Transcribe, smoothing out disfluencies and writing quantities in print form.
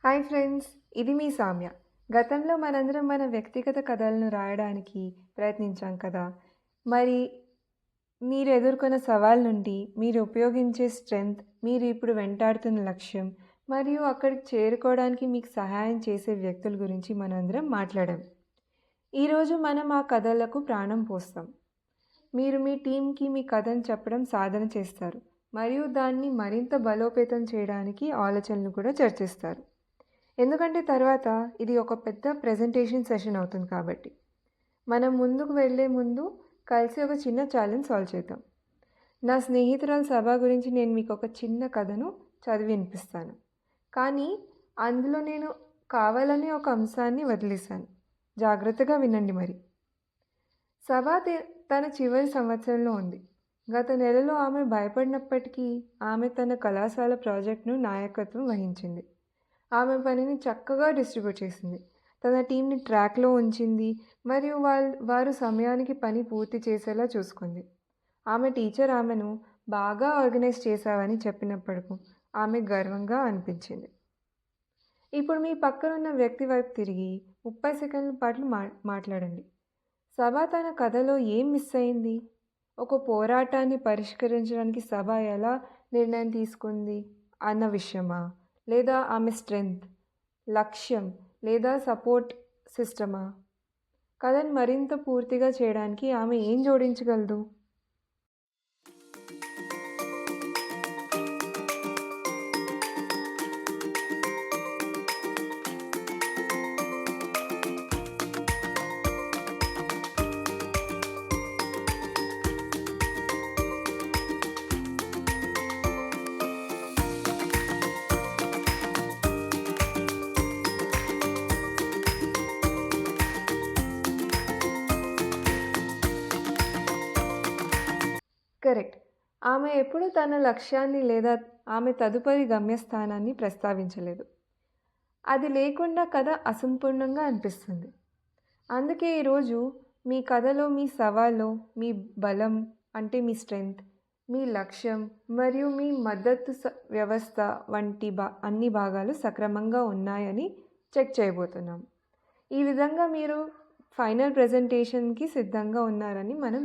Hi friends, ఇది మీ సామ్య. గతంలో మనందరం మన వ్యక్తిగత కథలను రాయడానికి ప్రయత్నించాం కదా. మరి మీరు ఎదుర్కొన్న సవాల్ నుండి మీరు ఉపయోగించే స్ట్రెంగ్త్, మీరు ఇప్పుడు వెంటాడుతున్న లక్ష్యం మరియు అక్కడికి చేరుకోవడానికి మీకు సహాయం చేసే వ్యక్తుల గురించి మనందరం మాట్లాడాం. ఈరోజు మనం ఆ కథలకు ప్రాణం పోస్తాం. మీరు మీ టీంకి మీ కథను చెప్పడం సాధన చేస్తారు మరియు దాన్ని మరింత బలోపేతం చేయడానికి ఆలోచనలు కూడా చర్చిస్తారు. ఎందుకంటే తర్వాత ఇది ఒక పెద్ద ప్రెజెంటేషన్ సెషన్ అవుతుంది కాబట్టి. మనం ముందుకు వెళ్ళే ముందు కలిసి ఒక చిన్న ఛాలెంజ్ సాల్వ్ చేద్దాం. నా స్నేహితురాల సభ గురించి నేను మీకు ఒక చిన్న కథను చదివి వినిపిస్తాను. కానీ అందులో నేను కావాలని ఒక అంశాన్ని వదిలేశాను. జాగ్రత్తగా వినండి మరి. సభ తన చివరి సంవత్సరంలో ఉంది. గత నెలలో ఆమె భయపడినప్పటికీ ఆమె తన కళాశాల ప్రాజెక్టును నాయకత్వం వహించింది. ఆమె పనిని చక్కగా డిస్ట్రిబ్యూట్ చేసింది. తన టీంని ట్రాక్లో ఉంచింది మరియు వారు సమయానికి పని పూర్తి చేసేలా చూసుకుంది. ఆమె టీచర్ ఆమెను బాగా ఆర్గనైజ్ చేశావని చెప్పినప్పటికీ ఆమె గర్వంగా అనిపించింది. ఇప్పుడు మీ పక్కన ఉన్న వ్యక్తి వైపు తిరిగి 30 సెకండ్ల పాటు మాట్లాడండి. సభ తన కథలో ఏం మిస్ అయింది? ఒక పోరాటాన్ని పరిష్కరించడానికి సభ ఎలా నిర్ణయం తీసుకుంది అన్న విషయమా, లేదా ఆమె స్ట్రెంగ్త్, లక్ష్యం లేదా సపోర్ట్ సిస్టమా? కథను మరింత పూర్తిగా చేయడానికి ఆమె ఏం జోడించగలదు? కరెక్ట్. ఆమె ఎప్పుడూ తన లక్ష్యాన్ని లేదా ఆమె తదుపరి గమ్యస్థానాన్ని ప్రస్తావించలేదు. అది లేకుండా కథ అసంపూర్ణంగా అనిపిస్తుంది. అందుకే ఈరోజు మీ కథలో మీ సవాల్లో మీ బలం అంటే మీ స్ట్రెంగ్త్, మీ లక్ష్యం మరియు మీ మద్దతు వ్యవస్థ వంటి అన్ని భాగాలు సక్రమంగా ఉన్నాయని చెక్ చేయబోతున్నాం. ఈ విధంగా మీరు ఫైనల్ ప్రెజెంటేషన్కి సిద్ధంగా ఉన్నారని మనం